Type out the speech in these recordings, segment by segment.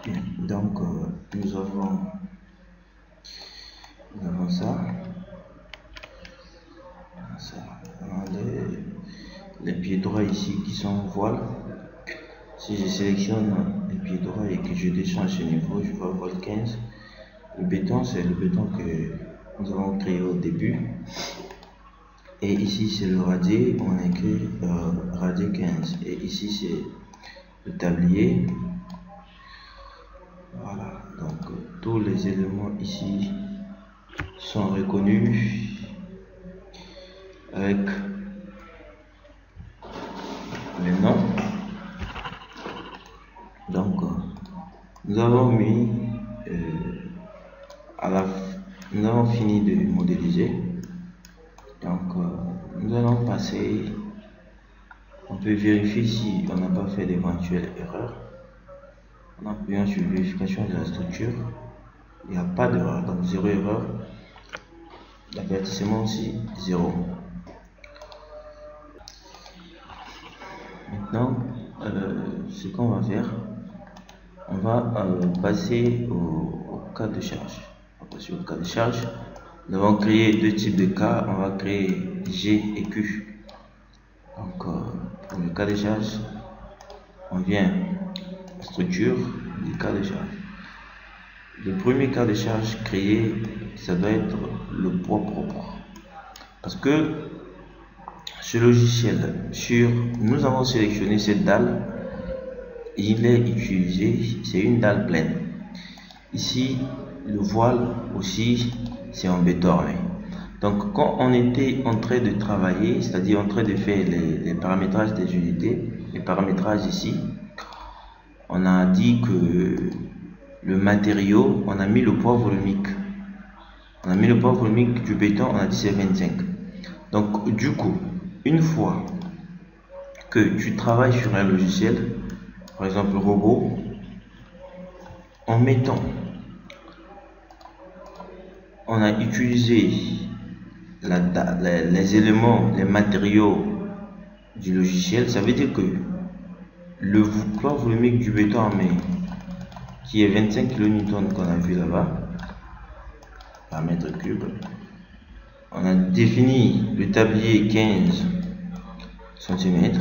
Bien, donc nous avons ça. Les pieds droits ici qui sont en voile. Si je sélectionne les pieds droits et que je descends ce niveau, je vais voile 15. Le béton, c'est le béton que nous avons créé au début. Et ici, c'est le radier, on a écrit radier 15. Et ici, c'est le tablier. Voilà, donc tous les éléments ici sont reconnus avec le nom. Donc nous avons mis nous avons fini de modéliser. Donc nous allons passer, on peut vérifier si on n'a pas fait d'éventuelles erreurs. En appuyant sur vérification de la structure, il n'y a pas d'erreur, donc 0 erreur. L'avertissement aussi 0. Maintenant, ce qu'on va faire, on va passer au cas de charge. On va passer au cas de charge. Nous avons créé deux types de cas. On va créer G et Q. Donc, pour le cas de charge, on vient à structure du cas de charge. Le premier cas de charge créé, ça doit être le poids propre. Parce que ce logiciel, nous avons sélectionné cette dalle, il est utilisé, c'est une dalle pleine. Ici, le voile aussi, c'est en béton armé. Donc, quand on était en train de travailler, c'est-à-dire en train de faire les paramétrages des unités, les paramétrages ici, on a dit que le matériau, on a mis le poids volumique. On a mis le poids volumique du béton, on a dit c'est 25. Donc, du coup, une fois que tu travailles sur un logiciel, par exemple robot, en mettant, on a utilisé les éléments, les matériaux du logiciel, ça veut dire que le poids volumique du béton armé, qui est 25 kN qu'on a vu là-bas, par mètre cube, on a défini le tablier 15 cm.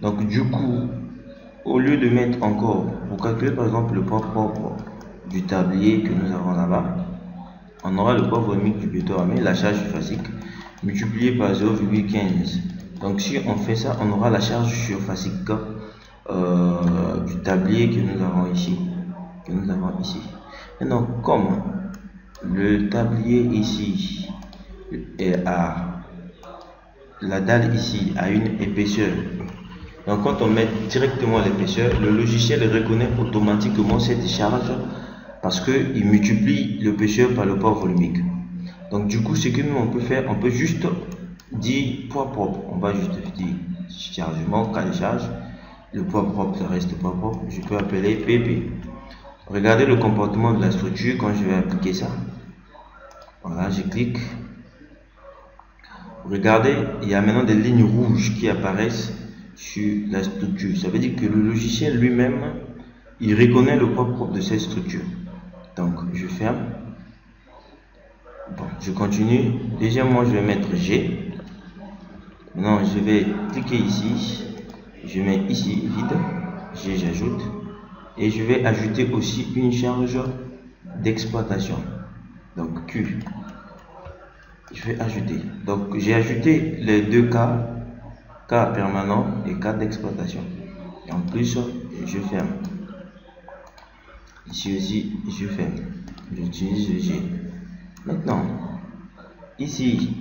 Donc du coup, au lieu de mettre encore, pour calculer par exemple le poids propre du tablier que nous avons là-bas, on aura le poids volumique du béton armé, la charge surfacique, multiplié par 0,15. Donc si on fait ça, on aura la charge surfacique du tablier que nous avons ici. Maintenant, comme le tablier ici est à la dalle ici a une épaisseur, donc quand on met directement l'épaisseur, le logiciel reconnaît automatiquement cette charge parce qu'il multiplie l'épaisseur par le poids volumique. Donc du coup, ce que nous on peut faire, on peut juste dire poids propre. On va juste dire chargement, cas de charge. Le poids propre, ça reste poids propre. Je peux appeler PP. Regardez le comportement de la structure quand je vais appliquer ça. Voilà, je clique. Regardez, il y a maintenant des lignes rouges qui apparaissent sur la structure. Ça veut dire que le logiciel lui-même, il reconnaît le poids propre de cette structure. Donc, je ferme. Bon, je continue. Deuxièmement, je vais mettre G. Maintenant, je vais cliquer ici. Je mets ici vide. G, j'ajoute. Et je vais ajouter aussi une charge d'exploitation. Donc, Q. Je vais ajouter. Donc, j'ai ajouté les deux cas permanent et cas d'exploitation. Et en plus, je ferme. Ici aussi, je ferme. J'utilise le G. Maintenant, ici,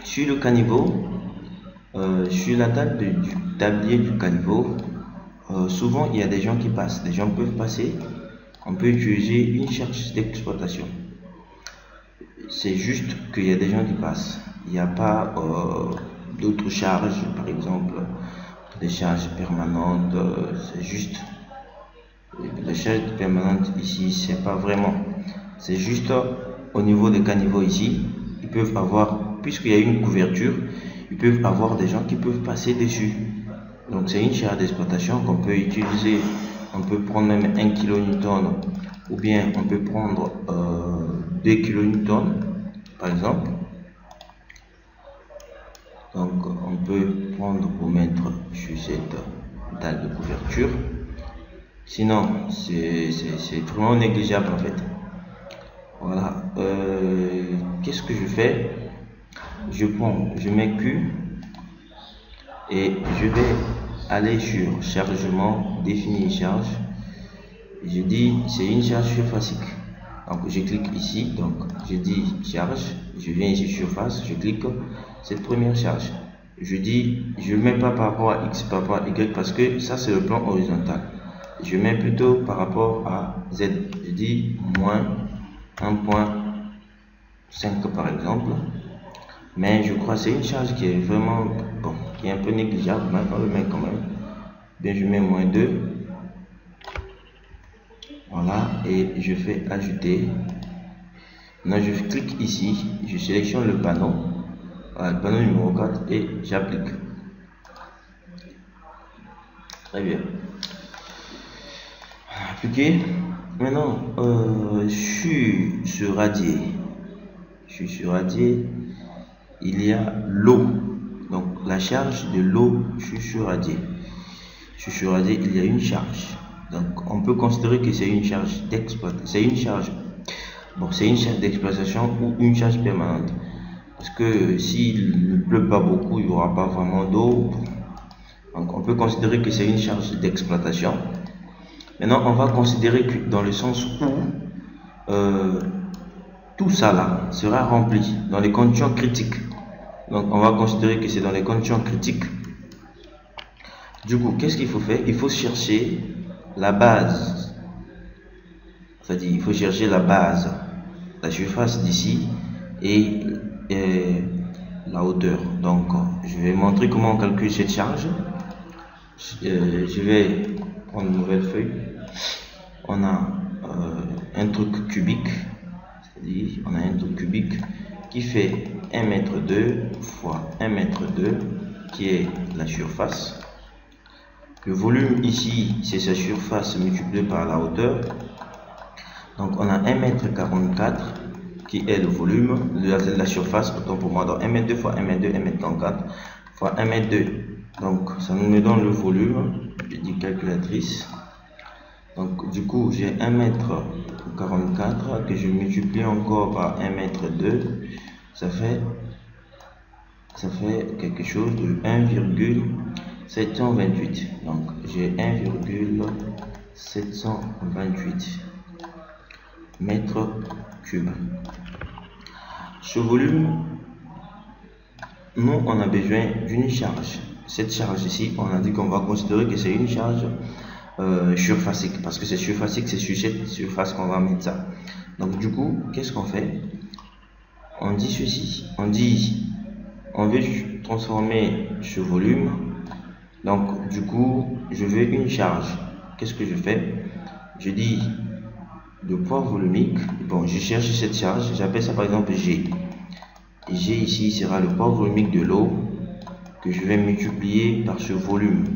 sur le caniveau, sur la dalle du tablier du caniveau, souvent il y a des gens qui passent. Des gens peuvent passer. On peut utiliser une charge d'exploitation. C'est juste qu'il y a des gens qui passent. Il n'y a pas d'autres charges, par exemple, des charges permanentes. C'est juste les charges permanentes ici, c'est pas vraiment. C'est juste au niveau des caniveaux ici. Ils peuvent avoir, puisqu'il y a une couverture, ils peuvent avoir des gens qui peuvent passer dessus. Donc c'est une charge d'exploitation qu'on peut utiliser. On peut prendre même 1 kN ou bien on peut prendre 2 kN par exemple. Donc on peut prendre pour mettre sur cette dalle de couverture. Sinon c'est vraiment négligeable en fait. Voilà. Qu'est-ce que je fais? Je mets Q et je vais aller sur chargement, définir charge. Je dis c'est une charge surfacique. Donc je clique ici, donc je dis charge, je viens ici surface, je clique cette première charge. Je dis, je ne mets pas par rapport à X, par rapport à Y parce que ça c'est le plan horizontal. Je mets plutôt par rapport à Z. Je dis moins 1.5 par exemple. Mais je crois que c'est une charge qui est vraiment bon, qui est un peu négligeable. Maintenant on le met quand même. Bien, je mets moins 2. Voilà, et je fais ajouter. Maintenant je clique ici, je sélectionne le panneau, voilà, le panneau numéro 4 et j'applique. Très bien. Appliqué. Maintenant je suis sur radier. Il y a l'eau. Donc la charge de l'eau, je suis sur radier. Il y a une charge. Donc on peut considérer que c'est une charge d'exploitation. C'est une charge d'exploitation ou une charge permanente. Parce que s'il ne pleut pas beaucoup, il n'y aura pas vraiment d'eau. Donc on peut considérer que c'est une charge d'exploitation. Maintenant on va considérer que dans le sens où tout ça là sera rempli dans les conditions critiques. Donc on va considérer que c'est dans les conditions critiques. Du coup, qu'est-ce qu'il faut faire? Il faut chercher la base. C'est-à-dire, il faut chercher la base, la surface d'ici et la hauteur. Donc, je vais montrer comment on calcule cette charge. Je vais prendre une nouvelle feuille. On a un truc cubique. C'est-à-dire, on a un truc cubique qui fait 1 mètre 2 fois 1 mètre 2 qui est la surface. Le volume ici, c'est sa surface multipliée par la hauteur. Donc on a 1,44 m qui est le volume de la surface, autant pour moi. Donc 1,2 m fois 1,2 m, 1,44 fois 1,2 m. Donc ça nous donne le volume. Je dis calculatrice. Donc du coup j'ai 1,44 m que je multiplie encore par 1,2 m. Ça fait quelque chose de 1,728. Donc j'ai 1,728 mètres cubes. Ce volume, nous on a besoin d'une charge. Cette charge ici, on a dit qu'on va considérer que c'est une charge surfacique, parce que c'est surfacique, c'est sur cette surface qu'on va mettre ça. Donc du coup, qu'est-ce qu'on fait? On dit ceci, on dit on veut transformer ce volume. Donc du coup je veux une charge. Qu'est-ce que je fais? Je dis le poids volumique. Bon, je cherche cette charge, j'appelle ça par exemple G. Et G ici sera le poids volumique de l'eau que je vais multiplier par ce volume.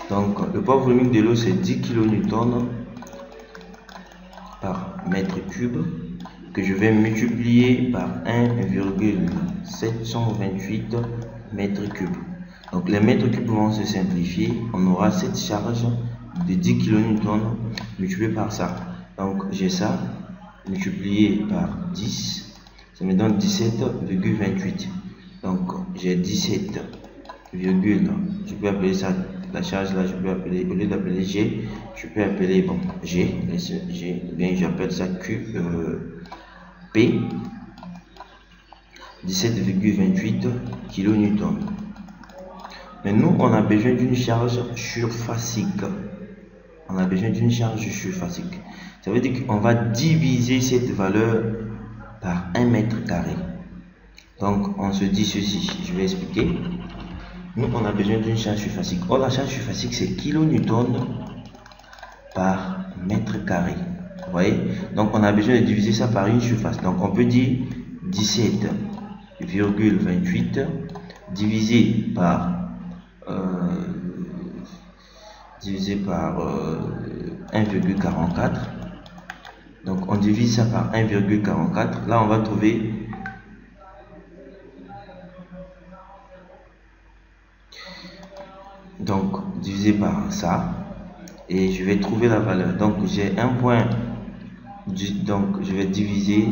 Donc le poids volumique de l'eau c'est 10 kN par mètre cube que je vais multiplier par 1,728 mètres cubes. Donc les mètres cubes vont se simplifier. On aura cette charge de 10 kN multiplié par ça. Donc j'ai ça multiplié par 10, ça me donne 17,28. Donc j'ai 17, je peux appeler ça la charge là, je peux appeler, au lieu d'appeler G, je peux appeler bon G, bien j'appelle ça Q P, 17,28 kN. Mais nous on a besoin d'une charge surfacique. On a besoin d'une charge surfacique. Ça veut dire qu'on va diviser cette valeur par 1 mètre carré. Donc on se dit ceci, je vais expliquer. Nous on a besoin d'une charge surfacique. Or la charge surfacique c'est kilonewton par mètre carré. Vous voyez? Donc on a besoin de diviser ça par une surface. Donc on peut dire 17,28 divisé par 1,44. Donc on divise ça par 1,44. Là on va trouver donc divisé par ça et je vais trouver la valeur. Donc j'ai un point, donc je vais diviser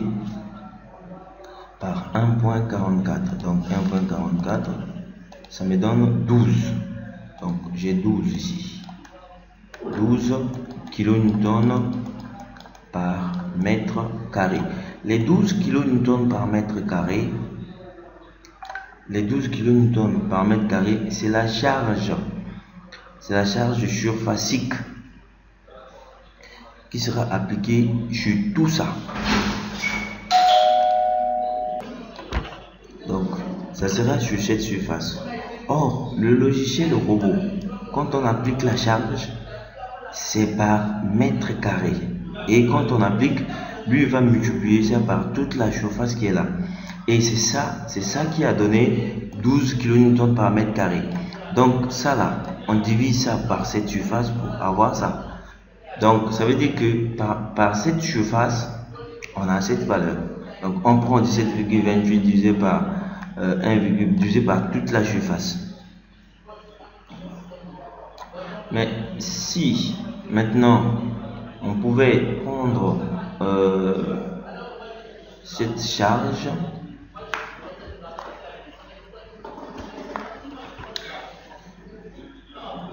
par 1,44. donc 1,44 ça me donne 12. Donc j'ai 12 ici, 12 kN par mètre carré. Les 12 kN par mètre carré, les 12 kN par mètre carré, c'est la charge surfacique qui sera appliquée sur tout ça. Donc ça sera sur cette surface. Or le logiciel robot, quand on applique la charge, c'est par mètre carré, et quand on applique, lui va multiplier ça par toute la surface qui est là, et c'est ça qui a donné 12 kN par mètre carré. Donc ça là, on divise ça par cette surface pour avoir ça. Donc ça veut dire que par cette surface on a cette valeur. Donc on prend 17,28 divisé par 1, divisé par toute la surface. Mais si maintenant on pouvait prendre cette charge,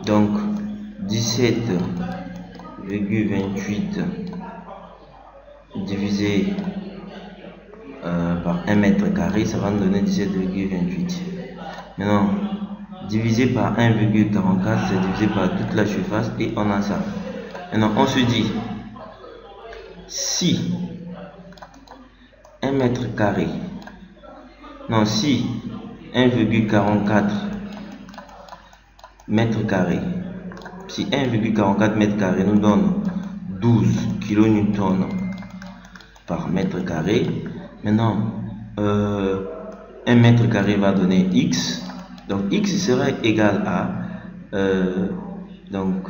donc 17,28 divisé par 1 mètre carré, ça va nous donner 17,28. Maintenant divisé par 1,44, c'est divisé par toute la surface et on a ça. Maintenant on se dit, si 1 mètre carré, non, si 1,44 mètres carrés, si 1,44 mètres carrés nous donne 12 kN par mètre carré, maintenant 1 mètre carré va donner X. Donc X serait égal à donc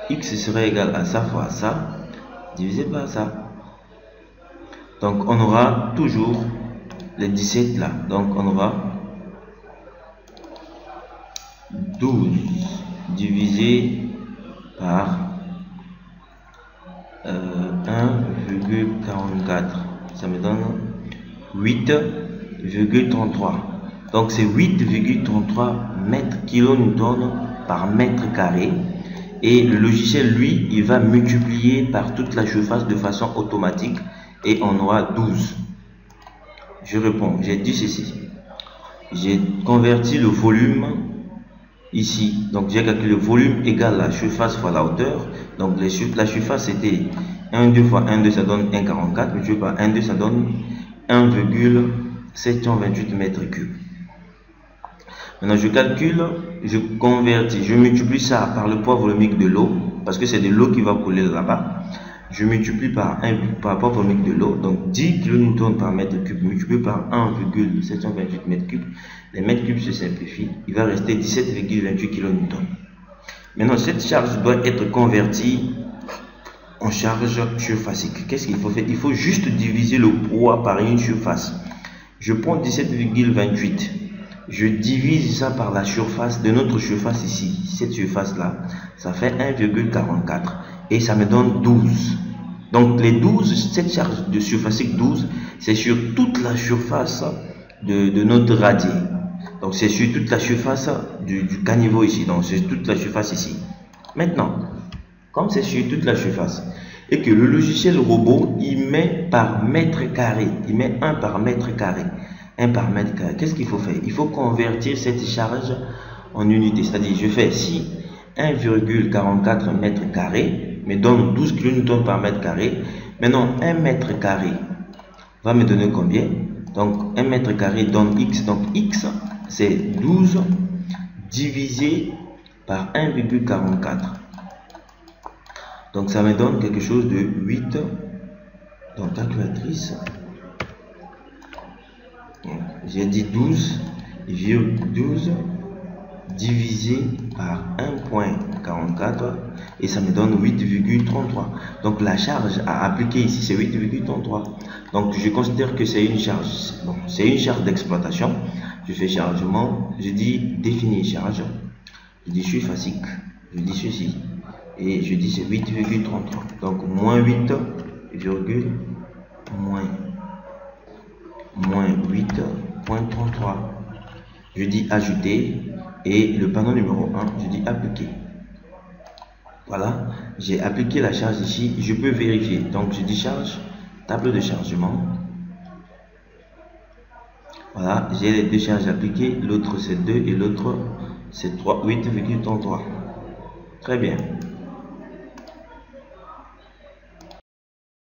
X serait égal à ça fois ça divisé par ça. Donc on aura toujours les 17 là. Donc on aura 12 divisé par 1,44. Ça me donne 8,33. Donc c'est 8,33 mètres kN par mètre carré. Et le logiciel, lui, il va multiplier par toute la surface de façon automatique et on aura 12. Je réponds, j'ai dit ceci. J'ai converti le volume ici. Donc j'ai calculé le volume égale la surface fois la hauteur. Donc la surface c'était 1,2 fois 1,2, ça donne 1,44. Multiplié par 1,2, ça donne 1,728 mètres cubes. Maintenant je calcule, je convertis, je multiplie ça par le poids volumique de l'eau, parce que c'est de l'eau qui va couler là-bas. Je multiplie par le poids volumique de l'eau, donc 10 kN par mètre cube multiplié par 1,728 mètres cubes. Les mètres cubes se simplifient, il va rester 17,28 kN. Maintenant cette charge doit être convertie en charge surfacique. Qu'est-ce qu'il faut faire? Il faut juste diviser le poids par une surface. Je prends 17,28. Je divise ça par la surface de notre surface ici, cette surface là, ça fait 1,44 et ça me donne 12. Donc les 12, cette charge de surfacique 12, c'est sur toute la surface de notre radier. Donc c'est sur toute la surface du caniveau ici, donc c'est toute la surface ici. Maintenant, comme c'est sur toute la surface et que le logiciel robot, il met par mètre carré, il met 1 par mètre carré. 1 par mètre carré. Qu'est-ce qu'il faut faire? Il faut convertir cette charge en unité. C'est-à-dire, je fais si 1,44 mètre carré me donne 12 kN par mètre carré. Maintenant, 1 mètre carré va me donner combien? Donc, 1 mètre carré donne X. Donc, X, c'est 12 divisé par 1,44. Donc, ça me donne quelque chose de 8. Donc, calculatrice. J'ai dit 12 12 divisé par 1.44 et ça me donne 8,33. Donc la charge à appliquer ici c'est 8,33. Donc je considère que c'est une charge. Bon, c'est une charge d'exploitation. Je fais chargement, je dis définir charge, je dis je suis fasique, je dis ceci et je dis c'est 8,33. Donc moins 8, moins 8.33. Je dis ajouter et le panneau numéro 1, je dis appliquer. Voilà, j'ai appliqué la charge ici, je peux vérifier. Donc je dis charge, table de chargement. Voilà, j'ai les deux charges appliquées, l'autre c'est 2 et l'autre c'est 8,33. Très bien.